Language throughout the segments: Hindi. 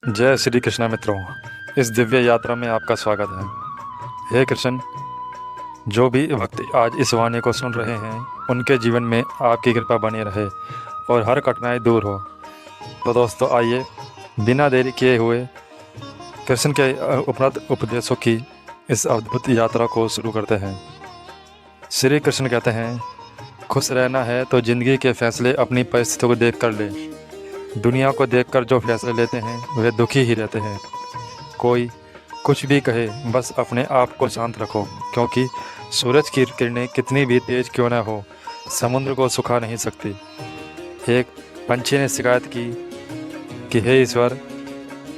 जय श्री कृष्णा मित्रों। इस दिव्य यात्रा में आपका स्वागत है। हे कृष्ण, जो भी भक्त आज इस वाणी को सुन रहे हैं उनके जीवन में आपकी कृपा बनी रहे और हर कठिनाई दूर हो। तो दोस्तों, आइए बिना देरी किए हुए कृष्ण के उपरोक्त उपदेशों की इस अद्भुत यात्रा को शुरू करते हैं। श्री कृष्ण कहते हैं, खुश रहना है तो ज़िंदगी के फैसले अपनी परिस्थितियों को देख कर ले। दुनिया को देखकर जो फैसले लेते हैं वे दुखी ही रहते हैं। कोई कुछ भी कहे, बस अपने आप को शांत रखो, क्योंकि सूरज की किरणें कितनी भी तेज क्यों न हो, समुद्र को सुखा नहीं सकती। एक पंछी ने शिकायत की कि हे ईश्वर,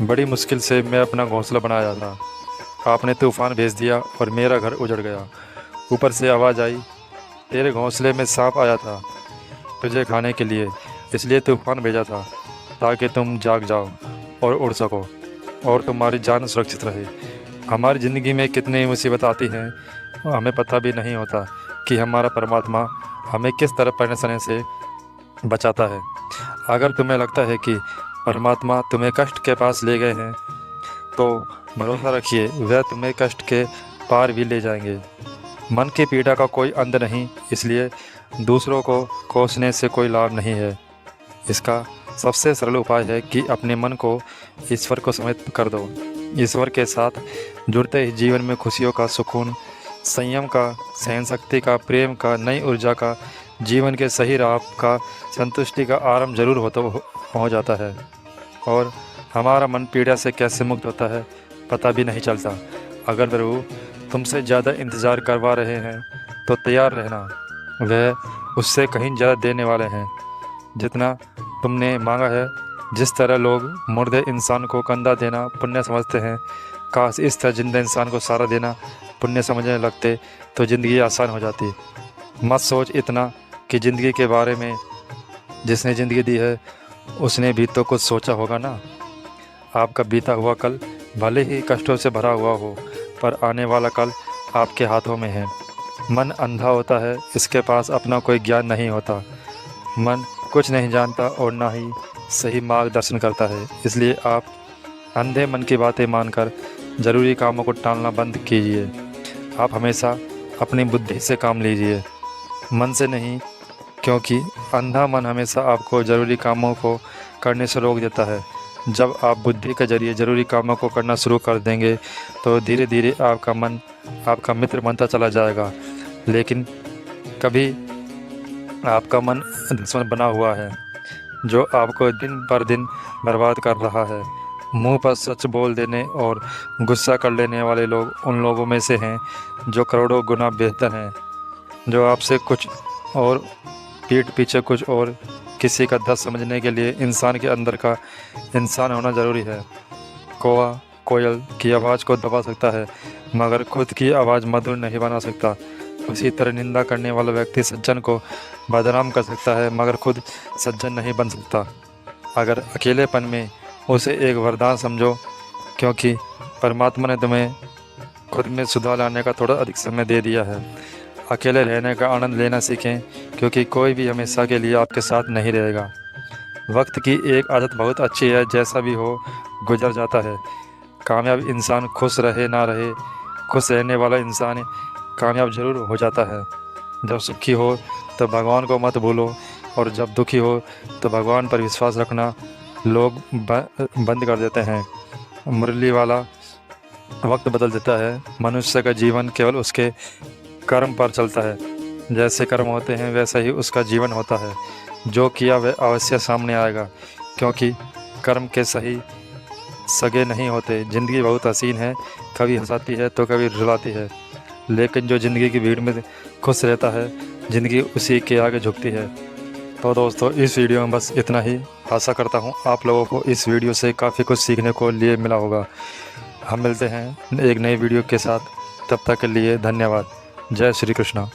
बड़ी मुश्किल से मैं अपना घोंसला बनाया था, आपने तूफान भेज दिया और मेरा घर उजड़ गया। ऊपर से आवाज़ आई, तेरे घोंसले में सांप आया था तुझे खाने के लिए, इसलिए तूफान भेजा था ताकि तुम जाग जाओ और उड़ सको और तुम्हारी जान सुरक्षित रहे। हमारी ज़िंदगी में कितनी मुसीबत आती हैं, हमें पता भी नहीं होता कि हमारा परमात्मा हमें किस तरह परेशानी से बचाता है। अगर तुम्हें लगता है कि परमात्मा तुम्हें कष्ट के पास ले गए हैं, तो भरोसा रखिए, वह तुम्हें कष्ट के पार भी ले जाएंगे। मन की पीड़ा का कोई अंत नहीं, इसलिए दूसरों को कोसने से कोई लाभ नहीं है। इसका सबसे सरल उपाय है कि अपने मन को ईश्वर को समर्पित कर दो। ईश्वर के साथ जुड़ते ही जीवन में खुशियों का, सुकून, संयम का, सहन शक्ति का, प्रेम का, नई ऊर्जा का, जीवन के सही राह का, संतुष्टि का आरंभ जरूर हो जाता है। और हमारा मन पीड़ा से कैसे मुक्त होता है पता भी नहीं चलता। अगर प्रभु तुमसे ज़्यादा इंतज़ार करवा रहे हैं तो तैयार रहना, वह उससे कहीं ज़्यादा देने वाले हैं जितना तुमने मांगा है। जिस तरह लोग मुर्दे इंसान को कंधा देना पुण्य समझते हैं, काश इस तरह जिंदा इंसान को सहारा देना पुण्य समझने लगते तो ज़िंदगी आसान हो जाती। मत सोच इतना कि ज़िंदगी के बारे में, जिसने ज़िंदगी दी है उसने भी तो कुछ सोचा होगा ना। आपका बीता हुआ कल भले ही कष्टों से भरा हुआ हो, पर आने वाला कल आपके हाथों में है। मन अंधा होता है, इसके पास अपना कोई ज्ञान नहीं होता। मन कुछ नहीं जानता और ना ही सही मार्गदर्शन करता है, इसलिए आप अंधे मन की बातें मानकर ज़रूरी कामों को टालना बंद कीजिए। आप हमेशा अपनी बुद्धि से काम लीजिए, मन से नहीं, क्योंकि अंधा मन हमेशा आपको ज़रूरी कामों को करने से रोक देता है। जब आप बुद्धि के जरिए ज़रूरी कामों को करना शुरू कर देंगे तो धीरे धीरे आपका मन आपका मित्र बनता चला जाएगा। लेकिन कभी आपका मन दुश्मन बना हुआ है, जो आपको दिन पर दिन बर्बाद कर रहा है। मुंह पर सच बोल देने और गुस्सा कर लेने वाले लोग उन लोगों में से हैं जो करोड़ों गुना बेहतर हैं, जो आपसे कुछ और, पीठ पीछे कुछ और। किसी का दर्द समझने के लिए इंसान के अंदर का इंसान होना ज़रूरी है। कौवा कोयल की आवाज़ को दबा सकता है, मगर खुद की आवाज़ मधुर नहीं बना सकता। उसी तरह निंदा करने वाला व्यक्ति सज्जन को बदनाम कर सकता है, मगर खुद सज्जन नहीं बन सकता। अगर अकेलेपन में उसे एक वरदान समझो, क्योंकि परमात्मा ने तुम्हें खुद में सुधार लाने का थोड़ा अधिक समय दे दिया है। अकेले रहने का आनंद लेना सीखें, क्योंकि कोई भी हमेशा के लिए आपके साथ नहीं रहेगा। वक्त की एक आदत बहुत अच्छी है, जैसा भी हो गुजर जाता है। कामयाब इंसान खुश रहे ना रहे, खुश रहने वाला इंसान कामयाब ज़रूर हो जाता है। जब सुखी हो तो भगवान को मत भूलो, और जब दुखी हो तो भगवान पर विश्वास रखना लोग बंद कर देते हैं। मुरली वाला वक्त बदल देता है। मनुष्य का जीवन केवल उसके कर्म पर चलता है। जैसे कर्म होते हैं वैसा ही उसका जीवन होता है। जो किया वह अवश्य सामने आएगा, क्योंकि कर्म के सही सगे नहीं होते। ज़िंदगी बहुत हसीन है, कभी हंसाती है तो कभी रुलाती है, लेकिन जो ज़िंदगी की भीड़ में खुश रहता है, ज़िंदगी उसी के आगे झुकती है। तो दोस्तों, इस वीडियो में बस इतना ही। आशा करता हूँ आप लोगों को इस वीडियो से काफ़ी कुछ सीखने को लिए मिला होगा। हम मिलते हैं एक नई वीडियो के साथ, तब तक के लिए धन्यवाद। जय श्री कृष्णा।